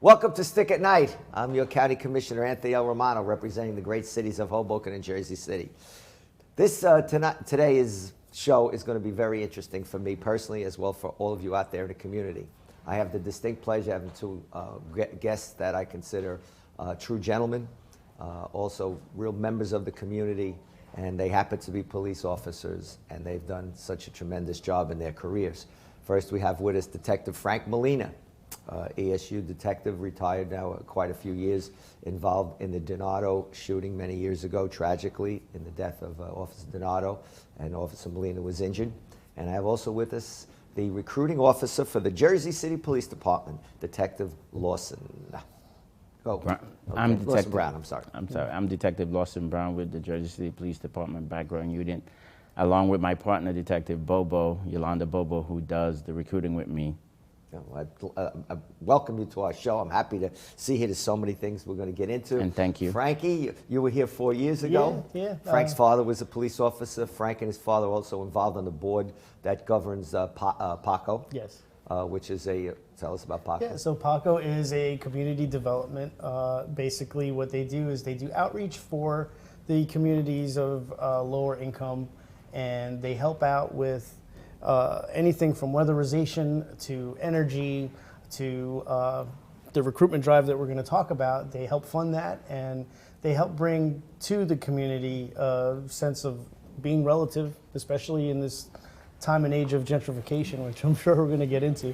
Welcome to Stick at Night. I'm your County Commissioner, Anthony L. Romano, representing the great cities of Hoboken and Jersey City. Today's show is going to be very interesting for me personally, as well for all of you out there in the community. I have the distinct pleasure of having two guests that I consider true gentlemen, also real members of the community, and they happen to be police officers, and they've done such a tremendous job in their careers. First, we have with us Detective Frank Molina. ESU detective, retired now quite a few years, involved in the Donato shooting many years ago, tragically, in the death of Officer Donato, and Officer Molina was injured. And I have also with us the recruiting officer for the Jersey City Police Department, Detective Lawson. Lawson Browne, I'm sorry. I'm Detective Lawson Browne with the Jersey City Police Department Background Unit, along with my partner, Detective Bobo, Yolanda Bobo, who does the recruiting with me. I welcome you to our show. I'm happy to see here. There's so many things we're going to get into. And thank you. Frankie, you were here 4 years ago. Yeah. Frank's father was a police officer. Frank and his father are also involved on the board that governs PACO. Yes. Which is tell us about PACO. Yeah, so PACO is a community development. Basically what they do is they do outreach for the communities of lower income, and they help out with anything from weatherization to energy to the recruitment drive that we're going to talk about. They help fund that, and they help bring to the community a sense of being relative, especially in this time and age of gentrification, which I'm sure we're going to get into.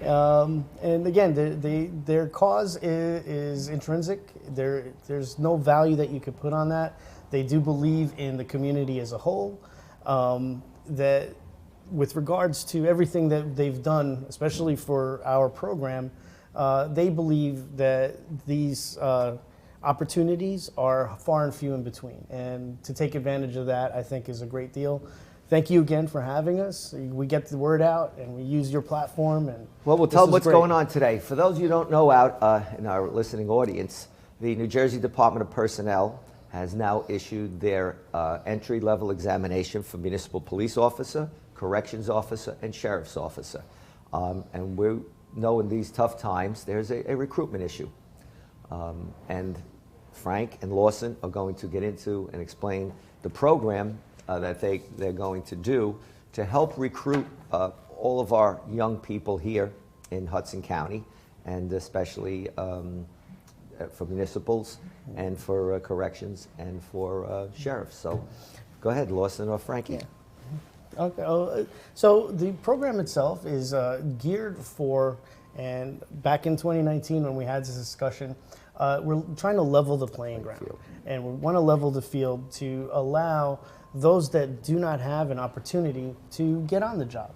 And again, their cause is intrinsic. There's no value that you could put on that. They do believe in the community as a whole, that with regards to everything that they've done, especially for our program, they believe that these opportunities are far and few in between. And to take advantage of that, I think, is a great deal. Thank you again for having us. We get the word out, and we use your platform. And well, we'll tell them what's going on today. For those of you who don't know out in our listening audience, the New Jersey Department of Personnel has now issued their entry-level examination for municipal police officer, corrections officer, and sheriff's officer. And we know in these tough times there's a recruitment issue. And Frank and Lawson are going to get into and explain the program that they're going to do to help recruit all of our young people here in Hudson County, and especially for municipals and for corrections and for sheriffs. So go ahead, Lawson or Frankie. Yeah. Okay. So the program itself is geared for, and back in 2019 when we had this discussion, we're trying to level the playing ground. And we want to level the field to allow those that do not have an opportunity to get on the job.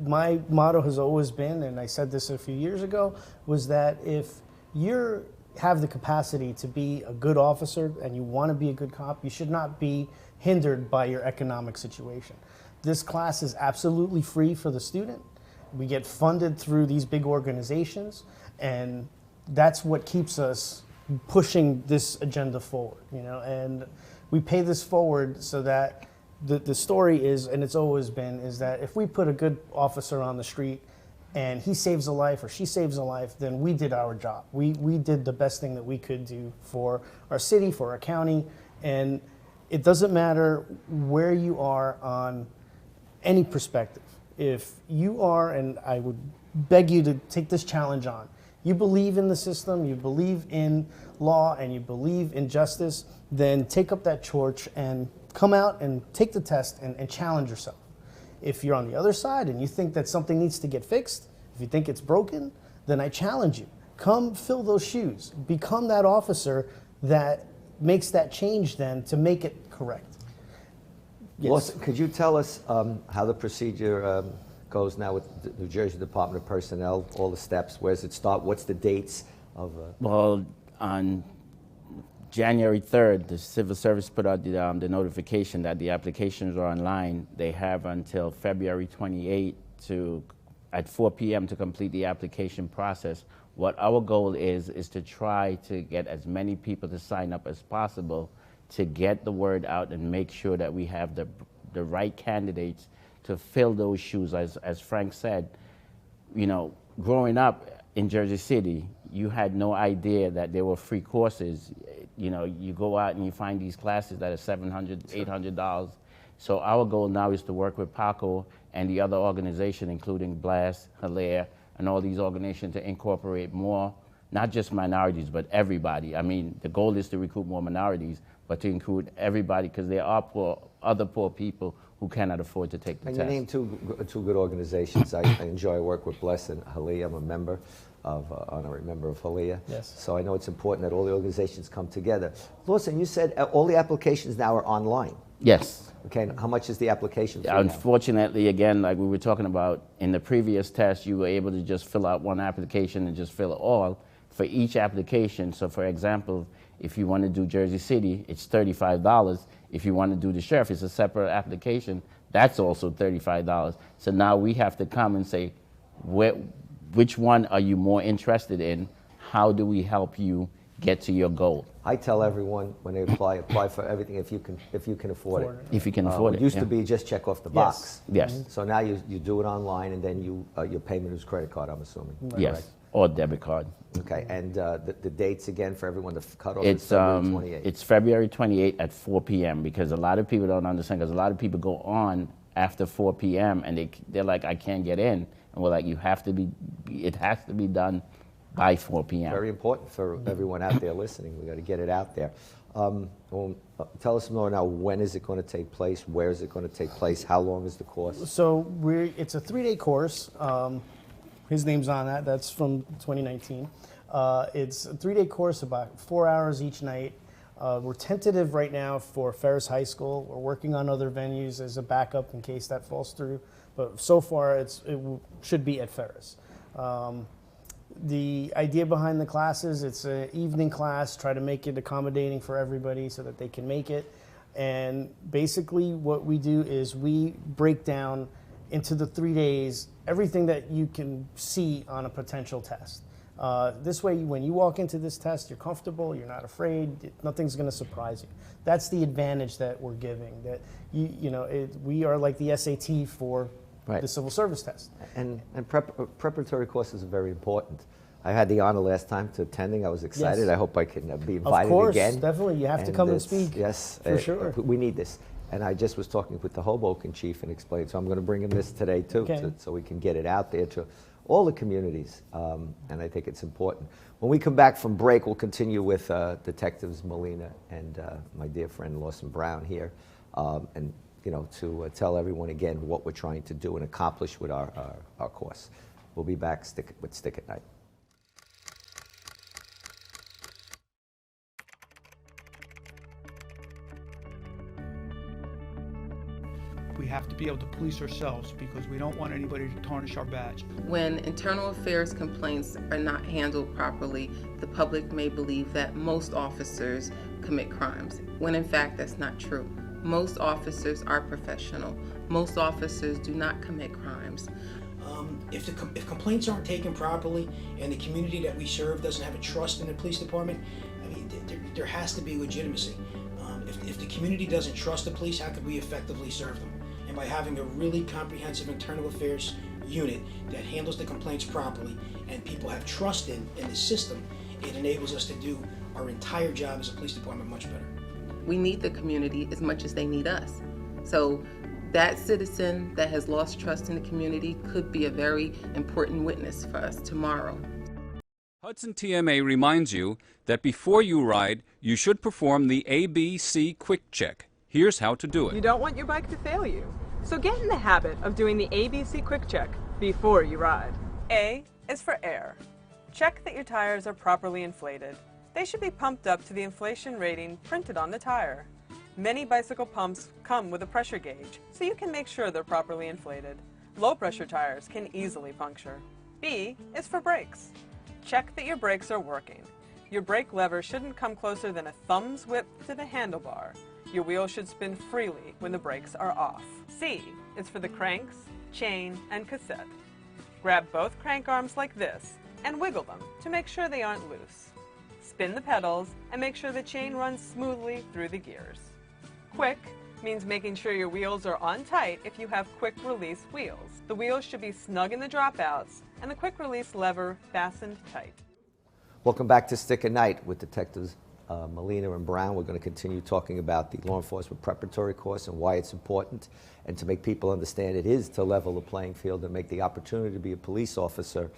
My motto has always been, and I said this a few years ago, was that if you have the capacity to be a good officer and you want to be a good cop, you should not be hindered by your economic situation. This class is absolutely free for the student. We get funded through these big organizations, and that's what keeps us pushing this agenda forward, and we pay this forward so that the story is, and it's always been, is that if we put a good officer on the street and he saves a life or she saves a life, then we did our job. We did the best thing that we could do for our city, for our county, and it doesn't matter where you are on any perspective. If you are, and I would beg you to take this challenge on, you believe in the system, you believe in law, and you believe in justice, then take up that torch and come out and take the test and challenge yourself. If you're on the other side and you think that something needs to get fixed, if you think it's broken, then I challenge you. Come fill those shoes. Become that officer that makes that change then to make it correct. Yes. Lawson, could you tell us how the procedure goes now with the New Jersey Department of Personnel, all the steps, where does it start, what's the dates of... Well, on January 3rd, the Civil Service put out the notification that the applications are online. They have until February 28th at 4 p.m. to complete the application process. What our goal is to try to get as many people to sign up as possible to get the word out and make sure that we have the right candidates to fill those shoes. As Frank said, growing up, in Jersey City, you had no idea that there were free courses. You know, you go out and you find these classes that are $700, $800. So our goal now is to work with PACO and the other organizations, including BLAST, Hilaire, and all these organizations to incorporate more, not just minorities, but everybody. I mean, the goal is to recruit more minorities, but to include everybody, because there are other poor people who cannot afford to take the And test. you named two good organizations. I enjoy work with Bless and Hilaire. I'm a member of, honorary member of Hilaire. Yes. So I know it's important that all the organizations come together. Lawson, you said all the applications now are online. Yes. Okay, and how much is the application fee now? Unfortunately, again, like we were talking about in the previous test, you were able to just fill out one application and just fill it all for each application. So for example, if you want to do Jersey City, it's $35. If you want to do the sheriff, it's a separate application. That's also $35. So now we have to come and say, which one are you more interested in? How do we help you get to your goal? I tell everyone when they apply for everything if you can afford it. If you can afford it. It used to be just check off the box. Yes. So now you do it online, and then your payment is credit card, I'm assuming. Yes. Correct? Or debit card. Okay, and the dates again for everyone, the cutoff is February 28th. It's February 28th at 4 p.m. because a lot of people don't understand, because a lot of people go on after 4 p.m. and they're like, I can't get in. And we're like, it has to be done by 4 p.m. Very important for everyone out there listening. We got to get it out there. Tell us more now. When is it going to take place? Where is it going to take place? How long is the course? So it's a 3-day course. His name's on that. That's from 2019. It's a 3-day course, about 4 hours each night. We're tentative right now for Ferris High School. We're working on other venues as a backup in case that falls through. But so far, it should be at Ferris. The idea behind the classes, it's an evening class, try to make it accommodating for everybody so that they can make it. And basically what we do is we break down into the 3 days everything that you can see on a potential test. This way, when you walk into this test, you're comfortable, you're not afraid, nothing's going to surprise you. That's the advantage that we're giving, that we are like the SAT for the civil service test. And preparatory courses are very important. I had the honor last time to attending. I was excited. Yes. I hope I can be invited of course, again. Definitely. You have to come and speak. Yes, for sure. We need this. And I just was talking with the Hoboken chief and explained, so I'm going to bring him this today too, Okay. so we can get it out there to all the communities, and I think it's important. When we come back from break, we'll continue with Detectives Molina and my dear friend Lawson Browne here, and to tell everyone again what we're trying to do and accomplish with our course. We'll be back with Stick at Night. We have to be able to police ourselves because we don't want anybody to tarnish our badge. When internal affairs complaints are not handled properly, the public may believe that most officers commit crimes, when in fact that's not true. Most officers are professional. Most officers do not commit crimes. If complaints aren't taken properly and the community that we serve doesn't have a trust in the police department, I mean, there has to be legitimacy. If the community doesn't trust the police, how could we effectively serve them? And by having a really comprehensive internal affairs unit that handles the complaints properly and people have trust in the system, it enables us to do our entire job as a police department much better. We need the community as much as they need us. So that citizen that has lost trust in the community could be a very important witness for us tomorrow. Hudson TMA reminds you that before you ride, you should perform the ABC Quick Check. Here's how to do it. You don't want your bike to fail you, so get in the habit of doing the ABC Quick Check before you ride. A is for air. Check that your tires are properly inflated. They should be pumped up to the inflation rating printed on the tire. Many bicycle pumps come with a pressure gauge, so you can make sure they're properly inflated. Low pressure tires can easily puncture. B is for brakes. Check that your brakes are working. Your brake lever shouldn't come closer than a thumb's width to the handlebar. Your wheel should spin freely when the brakes are off. C is for the cranks, chain, and cassette. Grab both crank arms like this and wiggle them to make sure they aren't loose. Spin the pedals and make sure the chain runs smoothly through the gears. Quick means making sure your wheels are on tight if you have quick release wheels. The wheels should be snug in the dropouts and the quick release lever fastened tight. Welcome back to Stick at Night with Detectives Molina and Browne. We're going to continue talking about the law enforcement preparatory course and why it's important, and to make people understand it is to level the playing field and make the opportunity to be a police officer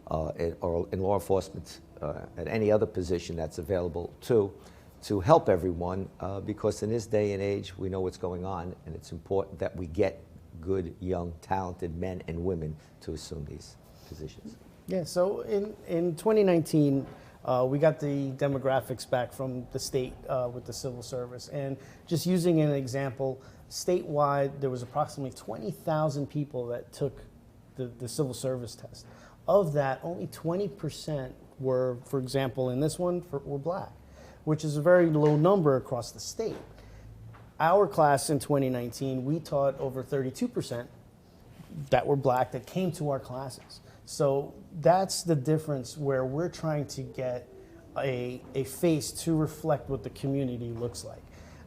or in law enforcement at any other position that's available to help everyone, because in this day and age we know what's going on, and it's important that we get good, young, talented men and women to assume these positions. Yeah, so in 2019, we got the demographics back from the state with the civil service. And just using an example, statewide, there was approximately 20,000 people that took the civil service test. Of that, only 20% were, for example, in this one, were black, which is a very low number across the state. Our class in 2019, we taught over 32% that were black that came to our classes. So that's the difference, where we're trying to get a face to reflect what the community looks like.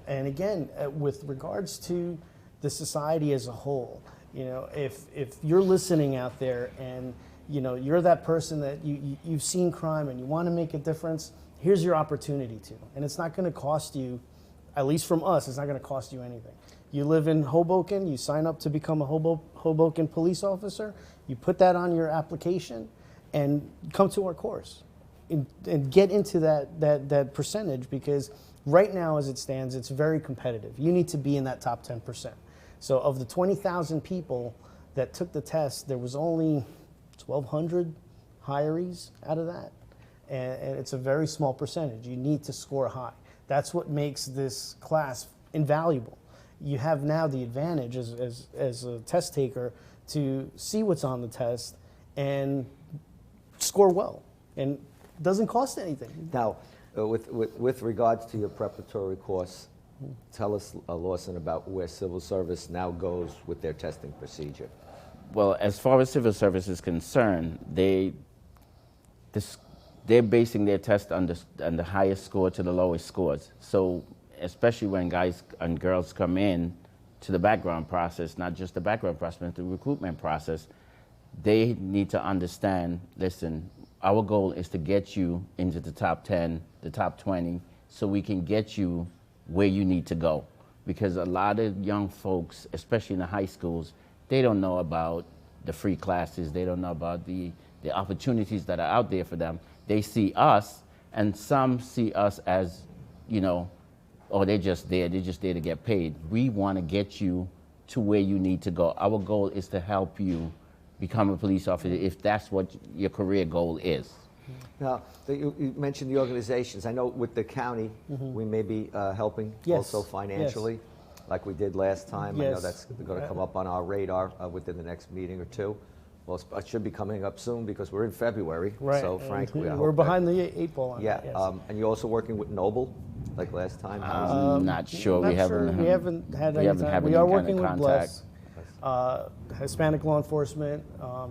And again, with regards to the society as a whole, you know, if you're listening out there and you know you're that person that you've seen crime and you want to make a difference, here's your opportunity to. And it's not going to cost you, at least from us, it's not going to cost you anything. You live in Hoboken, you sign up to become a Hoboken police officer, you put that on your application, and come to our course and get into that percentage, because right now as it stands, it's very competitive. You need to be in that top 10%. So of the 20,000 people that took the test, there was only 1,200 hirees out of that. And it's a very small percentage. You need to score high. That's what makes this class invaluable. You have now the advantage as a test taker to see what's on the test and score well. And it doesn't cost anything. Now, with regards to your preparatory course, tell us, Lawson, about where civil service now goes with their testing procedure. Well, as far as civil service is concerned, they're basing their test on the highest score to the lowest scores. So especially when guys and girls come in to the background process, not just the background process, but the recruitment process, they need to understand, listen, our goal is to get you into the top 10, the top 20, so we can get you where you need to go. Because a lot of young folks, especially in the high schools, they don't know about the free classes, they don't know about the opportunities that are out there for them. They see us, and some see us as, you know, oh, they're just there to get paid. We want to get you to where you need to go. Our goal is to help you become a police officer if that's what your career goal is. Now, you mentioned the organizations. I know with the county, we may be helping also financially, like we did last time. I know that's going to come up on our radar within the next meeting or two. Well, it should be coming up soon because we're in February. Right. So, frankly, we're behind the 8 ball on that. Yes. And you're also working with Noble, like last time. I'm not sure. We haven't had any time. We are working with Bless, Hispanic Law Enforcement.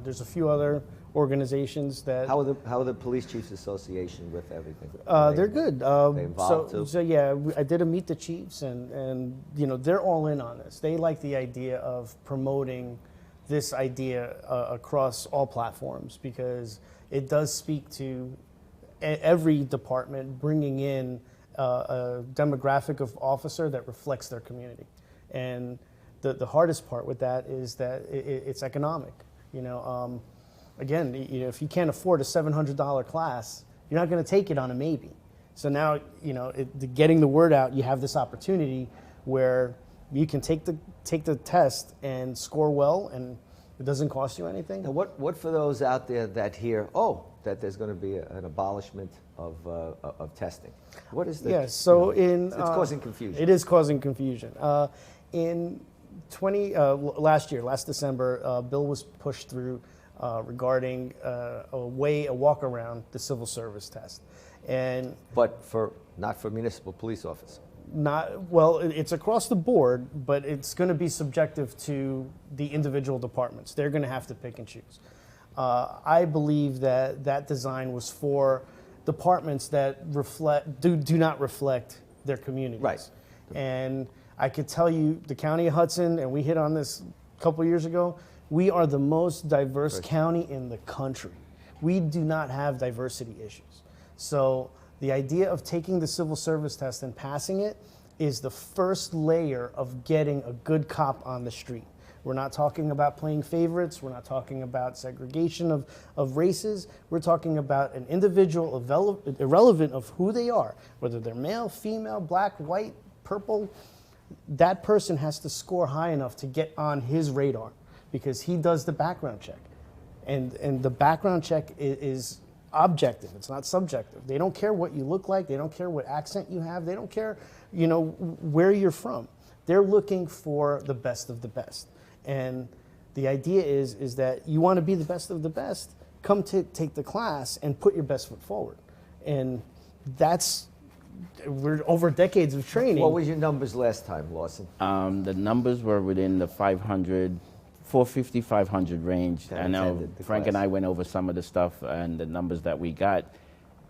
There's a few other organizations that. How are the Police Chiefs Association with everything? They're good. They involved too? So yeah, I did a Meet the Chiefs, and you know they're all in on this. They like the idea of promoting this idea across all platforms, because it does speak to every department bringing in a demographic of officer that reflects their community. And the hardest part with that is that it's economic. You know, again, you know, if you can't afford a $700 class, you're not going to take it on a maybe. So now, you know, getting the word out, you have this opportunity where you can take the test and score well, and it doesn't cost you anything. Now, what for those out there that hear, that there's going to be an abolishment of testing? What is the? Yeah, so it's causing confusion. It is causing confusion. In last December, a bill was pushed through regarding a walk around the civil service test, but not for municipal police officers. It's across the board, but it's going to be subjective to the individual departments. They're going to have to pick and choose. I believe that design was for departments that do not reflect their communities. Right. And I could tell you the county of Hudson, and we hit on this a couple years ago, we are the most diverse county in the country. We do not have diversity issues. So the idea of taking the civil service test and passing it is the first layer of getting a good cop on the street. We're not talking about playing favorites. We're not talking about segregation of races. We're talking about an individual irrelevant of who they are, whether they're male, female, black, white, purple. That person has to score high enough to get on his radar because he does the background check. And the background check is objective. It's not subjective. They don't care what you look like. They don't care what accent you have. They don't care, you know, where you're from. They're looking for the best of the best. And the idea is that you want to be the best of the best, come to take the class and put your best foot forward. And we're over decades of training. What was your numbers last time, Lawson? The numbers were within the 450, 500 range. I know Frank and I went over some of the stuff and the numbers that we got.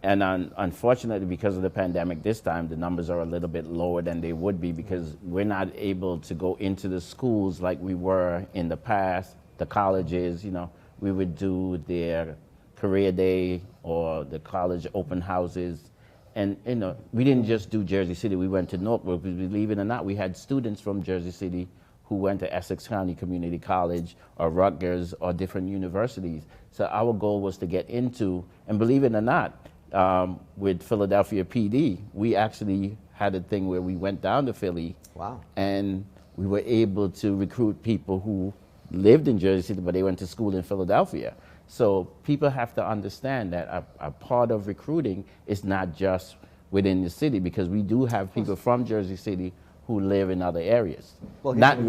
And unfortunately, because of the pandemic this time, the numbers are a little bit lower than they would be because we're not able to go into the schools like we were in the past. The colleges, you know, we would do their career day or the college open houses. And, you know, we didn't just do Jersey City. We went to Newark. Believe it or not, we had students from Jersey City who went to Essex County Community College or Rutgers or different universities. So our goal was to get into, and believe it or not, with Philadelphia PD, we actually had a thing where we went down to Philly. Wow. And we were able to recruit people who lived in Jersey City, but they went to school in Philadelphia. So people have to understand that a part of recruiting is not just within the city, because we do have people from Jersey City who live in other areas. Well, not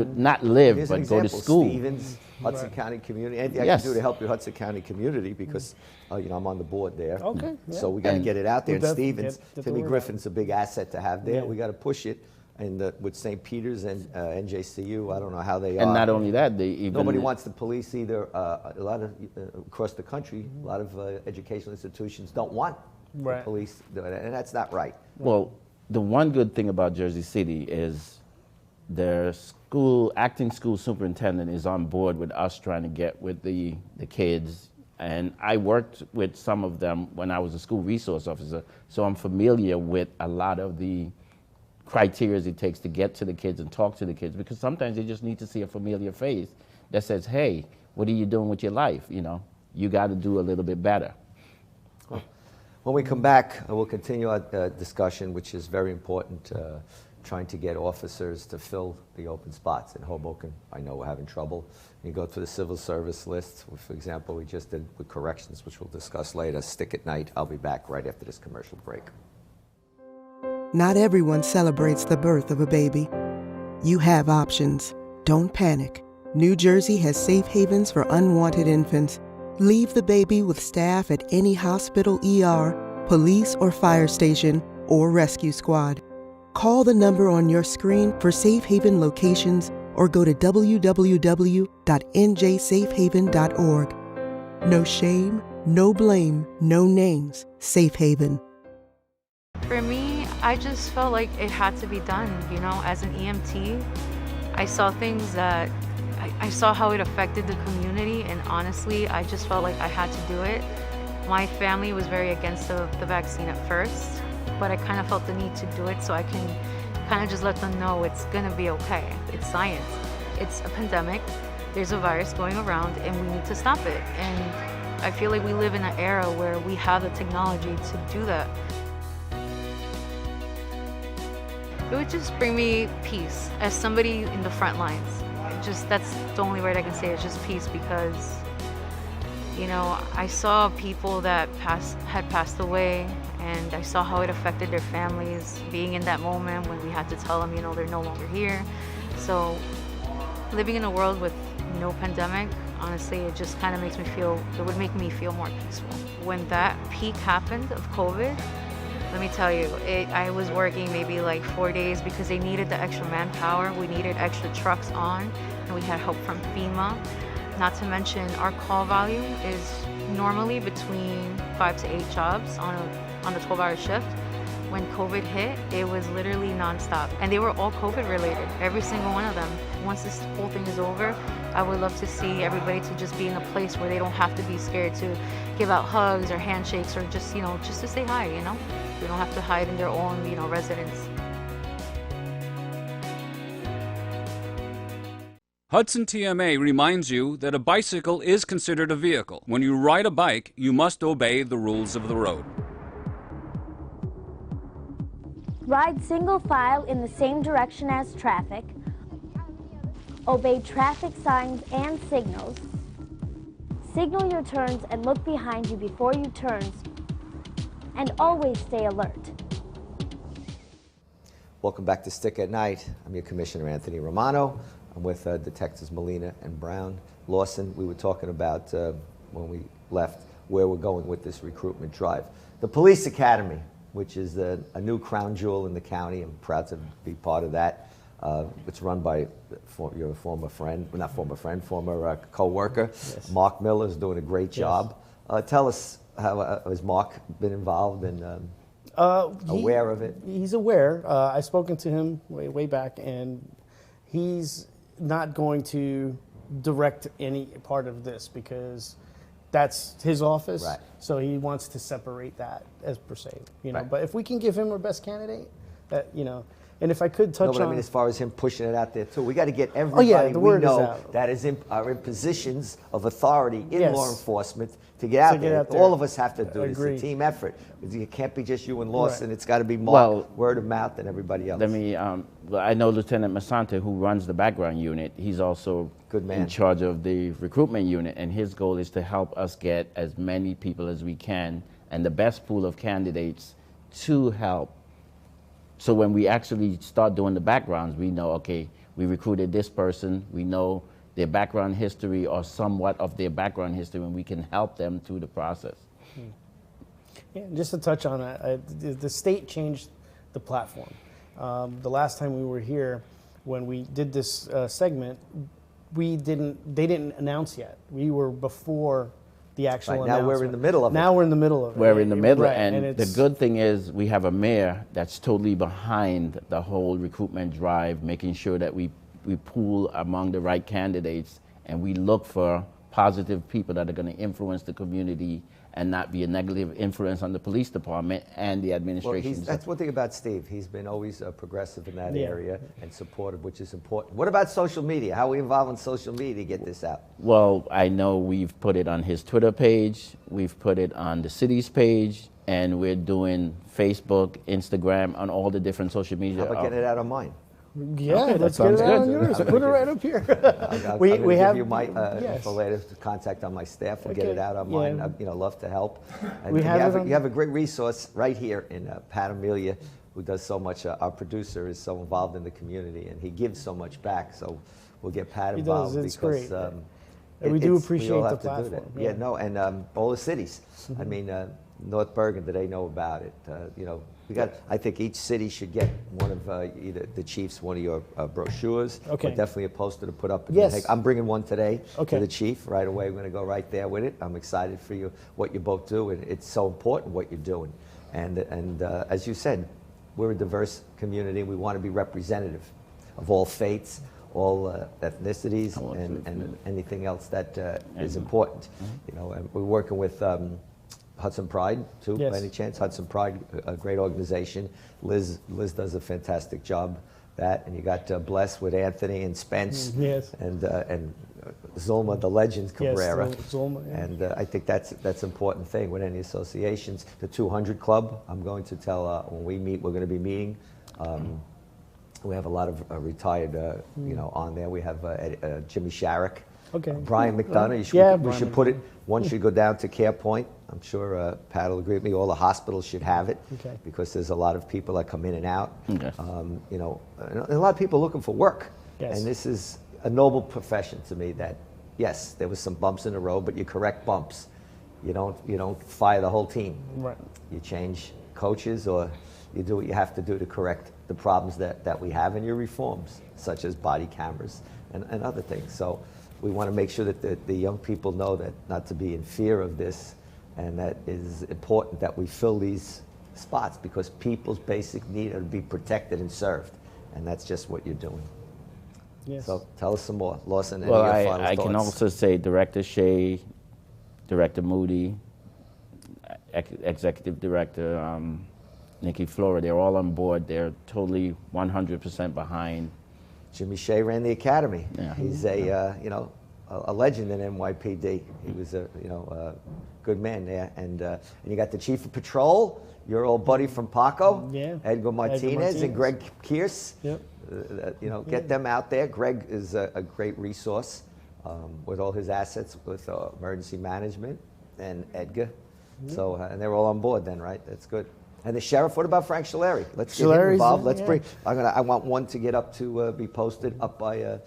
live, but go to school. Stevens, Hudson County Community. Anything I can do to help your Hudson County community, because you know, I'm on the board there. Okay. Yeah. So we got to get it out there. And Stevens, Timmy Griffin's a big asset to have there. Yeah. We got to push it. And with St. Peter's and NJCU, I don't know how they are. And not only that, nobody wants the police either. A lot of across the country, a lot of educational institutions don't want the police doing it, and that's not right. Well, the one good thing about Jersey City is their acting school superintendent is on board with us trying to get with the kids. And I worked with some of them when I was a school resource officer, so I'm familiar with a lot of the criteria it takes to get to the kids and talk to the kids, because sometimes they just need to see a familiar face that says, hey, what are you doing with your life? You know, you got to do a little bit better. Cool. When we come back, we'll continue our discussion, which is very important, trying to get officers to fill the open spots. In Hoboken, I know we're having trouble. You go through the civil service list, for example, we just did with corrections, which we'll discuss later, stick at night. I'll be back right after this commercial break. Not everyone celebrates the birth of a baby. You have options. Don't panic. New Jersey has safe havens for unwanted infants. Leave the baby with staff at any hospital, ER, police or fire station, or rescue squad. Call the number on your screen for safe haven locations or go to www.njsafehaven.org. No shame, no blame, no names. Safe Haven. For me, I just felt like it had to be done. You know, as an EMT, I saw things that I saw how it affected the community, and honestly, I just felt like I had to do it. My family was very against the vaccine at first, but I kind of felt the need to do it so I can kind of just let them know it's gonna be okay. It's science. It's a pandemic. There's a virus going around, and we need to stop it. And I feel like we live in an era where we have the technology to do that. It would just bring me peace as somebody in the front lines. That's the only word I can say, is just peace, because, you know, I saw people that had passed away, and I saw how it affected their families, being in that moment when we had to tell them, you know, they're no longer here. So living in a world with no pandemic, honestly, it just kind of would make me feel more peaceful. When that peak happened of COVID, let me tell you, I was working maybe like 4 days because they needed the extra manpower. We needed extra trucks on, and we had help from FEMA. Not to mention, our call volume is normally between 5 to 8 jobs on a 12-hour shift. when COVID hit, it was literally nonstop. And they were all COVID related, every single one of them. Once this whole thing is over, I would love to see everybody to just be in a place where they don't have to be scared to give out hugs or handshakes or just, just to say hi, They don't have to hide in their own, residence. Hudson TMA reminds you that a bicycle is considered a vehicle. When you ride a bike, you must obey the rules of the road. Ride single file in the same direction as traffic. Obey traffic signs and signals. Signal your turns and look behind you before you turn. And always stay alert. Welcome back to Stick at Night. I'm your Commissioner, Anthony Romano. I'm with Detectives Molina and Browne. Lawson, we were talking about, when we left, where we're going with this recruitment drive. The Police Academy, which is a new crown jewel in the county. I'm proud to be part of that. It's run by your former friend, well, not former friend, former co-worker. Yes. Mark Miller is doing a great job. Tell us, how has Mark been involved and aware of it? He's aware. I've spoken to him way back, and he's not going to direct any part of this because that's his office. Right. So he wants to separate that as per se, Right. But if we can give him our best candidate, and if I could touch on... I mean, as far as him pushing it out there too, we got to get everybody we know that are in positions of authority in law enforcement to get out there. All of us have to do it. It's a team effort. It can't be just you and Lawson. Right. It's got to be word of mouth and everybody else. I know Lieutenant Masante, who runs the background unit. He's also in charge of the recruitment unit, and his goal is to help us get as many people as we can and the best pool of candidates to help. So when we actually start doing the backgrounds, we know, okay, we recruited this person, we know their background history or somewhat of their background history, and we can help them through the process. Yeah, just to touch on that, the state changed the platform. The last time we were here, when we did this segment, they didn't announce yet. We were before the actual announcement. Now we're in the middle of it. Now we're in the middle of it. We're in the middle, and the good thing is we have a mayor that's totally behind the whole recruitment drive, making sure that we pool among the right candidates and we look for positive people that are going to influence the community and not be a negative influence on the police department and the administration. Well, that's one thing about Steve. He's been always progressive in that area and supportive, which is important. What about social media? How are we involved in social media to get this out? Well, I know we've put it on his Twitter page, we've put it on the city's page, and we're doing Facebook, Instagram, on all the different social media. How about getting it out on mine? Yeah, okay, let's get it out on yours. Put it right up here. we have give you my info later to contact on my staff. We'll get it out on mine. I'd love to help. And you have a great resource right here in Pat Amelia, who does so much. Our producer is so involved in the community, and he gives so much back. So we'll get Pat involved because great. We do appreciate the platform. And all the cities. I mean, North Bergen, do they know about it? I think each city should get one of either the chiefs, one of your brochures. Okay. Or definitely a poster to put up. Yes. I'm bringing one today to the chief right away. We're going to go right there with it. I'm excited for you, what you both do, and it's so important what you're doing. And as you said, we're a diverse community. We want to be representative of all faiths, all ethnicities, and anything else that is important. And we're working with Hudson Pride, too, by any chance? Hudson Pride, a great organization. Liz does a fantastic job. And you got Bless with Anthony and Spence, and Zulma, the legend, Cabrera. Yes, Zulma, And I think that's an important thing with any associations. The 200 Club, I'm going to tell when we meet, we're going to be meeting. We have a lot of retired, on there. We have Jimmy Sharrock. Okay. Brian McDonough, we should put it, one should go down to Care Point. I'm sure Pat will agree with me. All the hospitals should have it because there's a lot of people that come in and out. And a lot of people looking for work. Yes. And this is a noble profession to me that, yes, there was some bumps in the road, but you correct bumps. You don't fire the whole team. Right. You change coaches or you do what you have to do to correct the problems that we have in your reforms, such as body cameras and other things. So we want to make sure that the young people know that not to be in fear of this, and that it is important that we fill these spots because people's basic need are to be protected and served, and that's just what you're doing. Yes. So tell us some more, Lawson. Any Well, of your final I thoughts? can also say Director Shea, Director Moody, Executive Director Nikki Flora, they're all on board. They're totally 100% behind. Jimmy Shea ran the academy. Yeah. He's a a legend in NYPD. He was a a good man there. And you got the Chief of Patrol, your old buddy from PACO, Yeah. Edgar Martinez and Greg Kearse. Yep. Get them out there. Greg is a great resource with all his assets with emergency management and Edgar. So and they're all on board then, right? That's good. And the sheriff, what about Frank Shalari? Let's get him involved. Let's bring. I want one to get up to be posted up by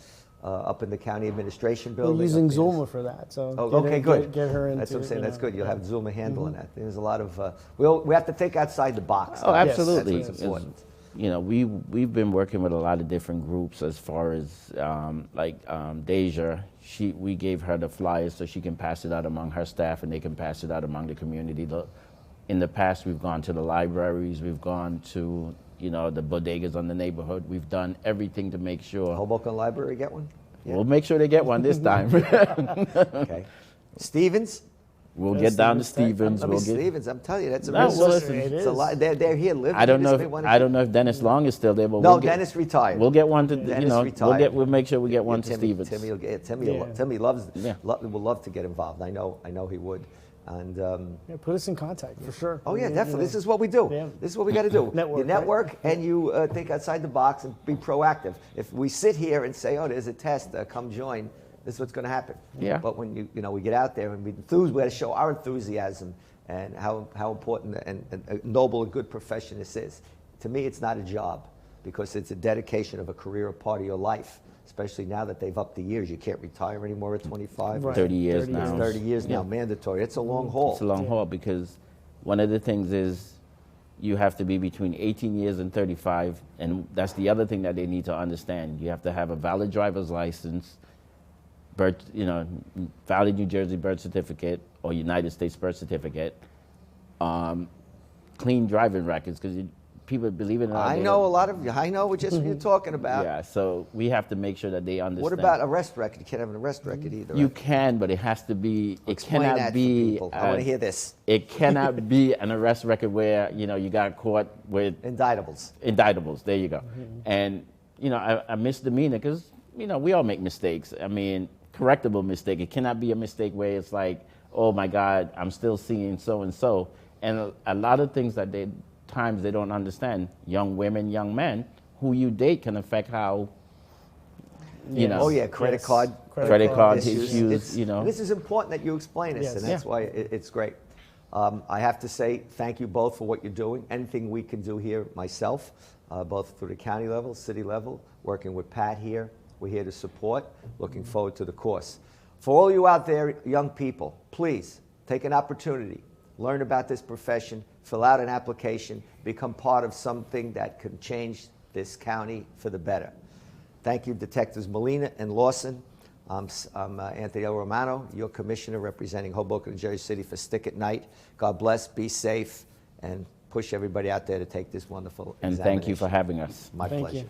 up in the county administration building. We're using Zuma for that, so good. Get her into. That's what I'm saying. That's good. You'll have Zuma handling that. There's a lot of we have to think outside the box. Oh, absolutely. That's what's important. We've been working with a lot of different groups as far as Deja. We gave her the flyers so she can pass it out among her staff and they can pass it out among the community. In the past, we've gone to the libraries, we've gone to the bodegas on the neighborhood. We've done everything to make sure. Hoboken Library get one? Yeah. We'll make sure they get one this time. Okay. Stevens? We'll get down to Stevens. Stevens, I'm telling you, that's a resource. It's a lot. They're here living. I don't know if Dennis Long is still there, but Dennis retired. We'll get one to retired. We'll make sure we get one to Timmy, Stevens. Timmy would love to get involved. I know he would. And put us in contact for sure. Oh yeah, definitely. This is what we do. Yeah. This is what we got to do. Network, you network and you think outside the box and be proactive. If we sit here and say, "Oh, there's a test, come join," this is what's going to happen. Yeah. But when we get out there and we got to show our enthusiasm and how important and a noble and good profession this is. To me, it's not a job because it's a dedication of a career, a part of your life. Especially now that they've upped the years, you can't retire anymore at 25. Right. 30 years now. 30 years now, mandatory. It's a long haul. It's a long haul because one of the things is you have to be between 18 years and 35, and that's the other thing that they need to understand. You have to have a valid driver's license, valid New Jersey birth certificate or United States birth certificate, clean driving records because people believe it or not. I know a lot of you. I know just what you're talking about. Yeah, so we have to make sure that they understand. What about arrest record? You can't have an arrest record either. You right? can, but it has to be. Explain it cannot that be. For people. I want to hear this. It cannot be an arrest record where you got caught with indictables. Indictables. There you go. And a misdemeanor because we all make mistakes. I mean, correctable mistake. It cannot be a mistake where it's like, oh my God, I'm still seeing so and so. And a lot of things that times they don't understand. Young women, young men, who you date can affect how, Oh yeah, credit card issues. This is important that you explain this, and that's why it's great. I have to say thank you both for what you're doing. Anything we can do here, myself, both through the county level, city level, working with Pat here. We're here to support. Looking forward to the course. For all you out there, young people, please take an opportunity. Learn about this profession, fill out an application, become part of something that can change this county for the better. Thank you, Detectives Molina and Lawson. I'm Anthony L. Romano, your commissioner representing Hoboken and Jersey City for Stick at Night. God bless, be safe, and push everybody out there to take this wonderful examination. And thank you for having us. My pleasure. You.